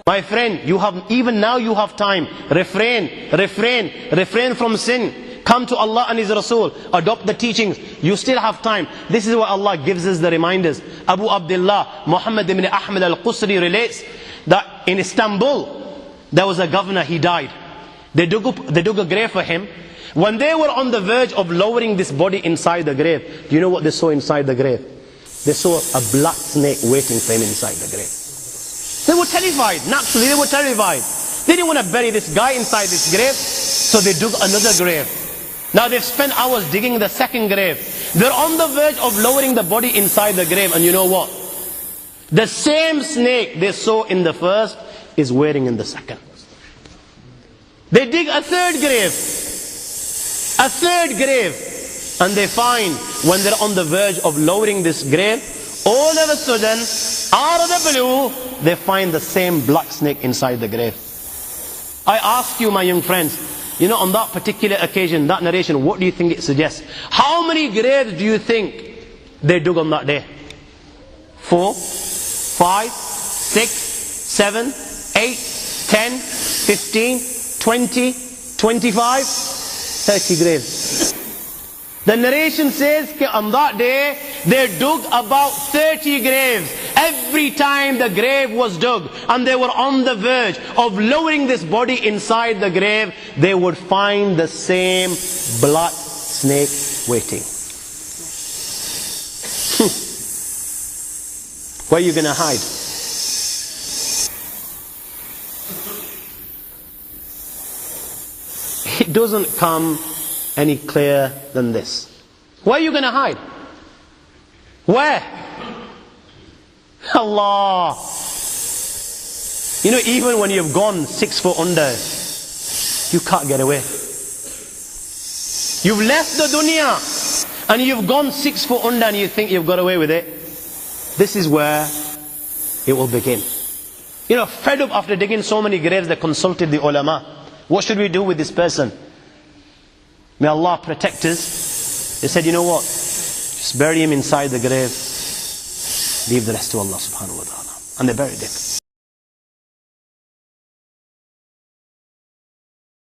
My friend, even now you have time. Refrain from sin. Come to Allah and His Rasul. Adopt the teachings. You still have time. This is what Allah gives us the reminders. Abu Abdullah Muhammad ibn Ahmad al-Qusri relates that in Istanbul, there was a governor, he died. They dug a grave for him. When they were on the verge of lowering this body inside the grave, do you know what they saw inside the grave? They saw a black snake waiting for him inside the grave. They were terrified. Naturally, they were terrified. They didn't want to bury this guy inside this grave, so they dug another grave. Now they've spent hours digging the second grave. They're on the verge of lowering the body inside the grave, and you know what? The same snake they saw in the first is waiting in the second. They dig a third grave. A third grave. And they find, when they're on the verge of lowering this grave, all of a sudden, out of the blue, they find the same black snake inside the grave. I ask you, my young friends, you know, on that particular occasion, that narration, what do you think it suggests? How many graves do you think they dug on that day? 4, 5, 6, 7, 8, 10, 15, 20, 25, 30 graves. The narration says that on that day, they dug about 30 graves. Every time the grave was dug and they were on the verge of lowering this body inside the grave, they would find the same black snake waiting. Where are you going to hide? It doesn't come any clearer than this. Where are you going to hide? Where? Allah. You know, even when you've gone 6 foot under, you can't get away. You've left the dunya and you've gone 6 foot under and you think you've got away with it. This is where it will begin. You know, fed up after digging so many graves, they consulted the ulama. What should we do with this person? May Allah protect us. They said, you know what? Just bury him inside the grave. Leave the rest to Allah subhanahu wa ta'ala. And they buried him.